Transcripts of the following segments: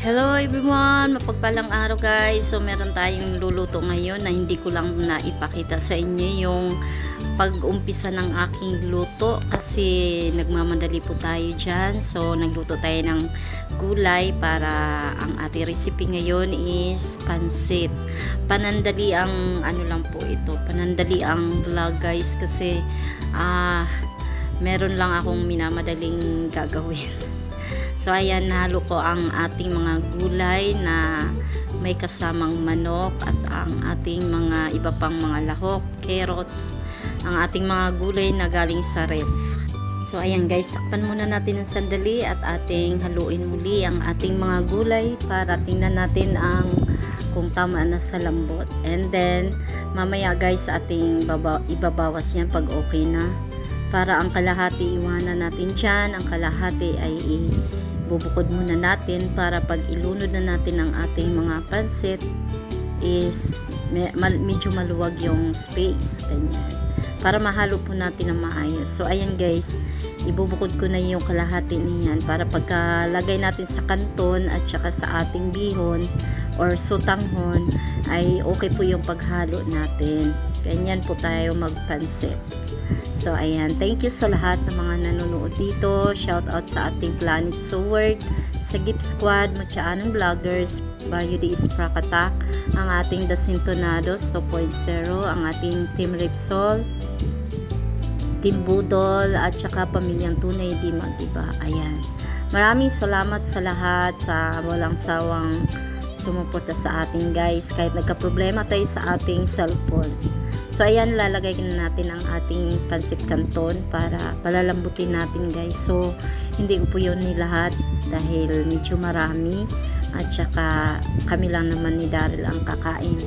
Hello everyone! Mapagpalang araw guys. So meron tayong luluto ngayon na hindi ko lang naipakita sa inyo yung pag-umpisa ng aking luto kasi nagmamadali po tayo dyan. So nagluto tayo ng gulay para ang ating recipe ngayon is pansit. Panandali ang ano lang po ito. Panandali ang vlog guys kasi meron lang akong minamadaling gagawin. So ayan, nahalo ko ang ating mga gulay na may kasamang manok at ang ating mga iba pang mga lahok, carrots, ang ating mga gulay na galing sa ref. So ayan guys, takpan muna natin ng sandali at ating haluin muli ang ating mga gulay para tingnan natin ang kung tama na sa lambot. And then mamaya guys, ating ibabawas yan pag okay na. Para ang kalahati iwanan natin dyan, ang kalahati ay bubukod muna natin para pag ilunod na natin ang ating mga pansit is medyo maluwag yung space, ganyan, para mahalo po natin ng maayos. So ayan guys, ibubukod ko na yung kalahati niyan para pagkalagay natin sa kanton at saka sa ating bihon or sutanghon ay okay po yung paghalo natin. Ganyan po tayo magpansit. So ayan, thank you sa lahat ng mga nanonood dito. Shout out sa ating Planet Sword, sa Gift Squad, Matyaanong Vloggers, Barrio de Isprakatak, ang ating Dasintonados 2.0, ang ating Team Repsol, Team Budol, at saka Pamilyang Tunay Di Mag-iba. Ayan, maraming salamat sa lahat, sa walang sawang sumuporta sa ating guys kahit nagka-problema tayo sa ating cellphone. So ayan, lalagay na natin ang ating pansit canton para palalambutin natin guys. So hindi ko po yun ni lahat dahil medyo marami at saka kami lang naman ni Daryl ang kakain.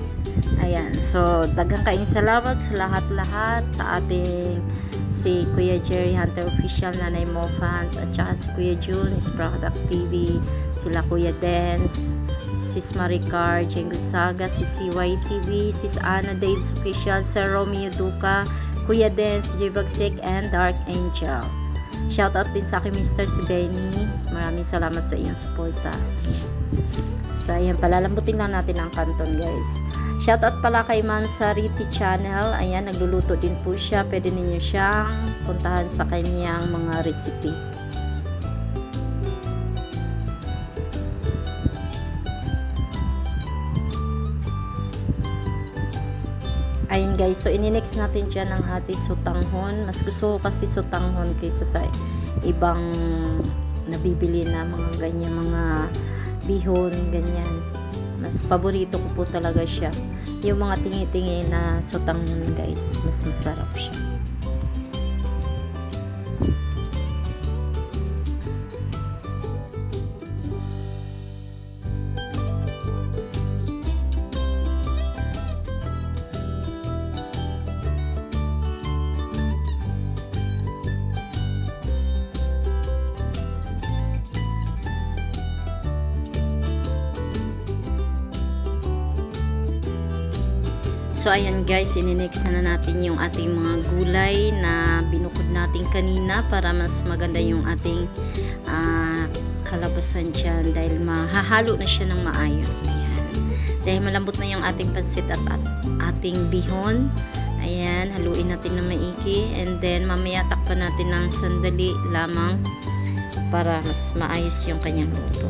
Ayan, so daghang kaing salamat sa lahat-lahat, sa ating si Kuya Jerry Hunter Official, Nanay Mofant, at saka si Kuya June, Ispradak TV, sila Kuya Dance, Sis Maricar, Jengo Saga, si CYTV, Sis Anna Daves Official, Sir Romeo Duca, Kuya Dance, J Bagsik, and Dark Angel. Shoutout din sa akin Mr. Si Benny. Maraming salamat sa iyong suporta. So ayan, palalambutin lang natin ang kanton guys. Shoutout pala kay Mansariti Channel. Ayan, nagluluto din po siya. Pwede ninyo siyang puntahan sa kanyang mga recipe. Ayun guys, so ininext natin dyan ang ating sutanghon. Mas gusto ko kasi sutanghon kaysa sa ibang nabibili na mga ganyan, mga bihon, ganyan. Mas paborito ko po talaga siya. Yung mga tingi-tingi na sutanghon guys, mas masarap siya. So ayan guys, ininext na natin yung ating mga gulay na binukod natin kanina para mas maganda yung ating kalabasan dyan dahil mahahalo na siya ng maayos. Ayan, dahil malambot na yung ating pansit at ating bihon. Ayan, haluin natin na maigi and then mamaya takpan natin ng sandali lamang para mas maayos yung kanyang luto.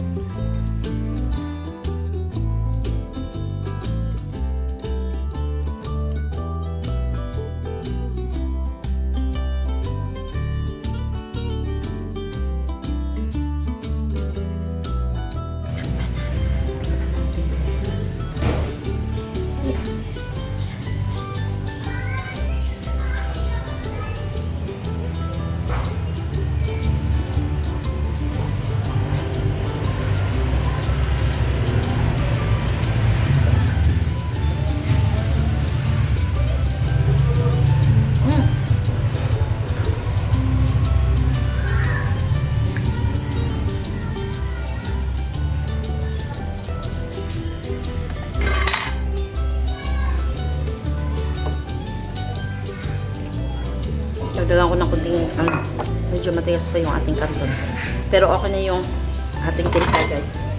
Dagdagan ko ng kunting medyo matigas pa yung ating karton. Pero okay na yung ating tinta guys.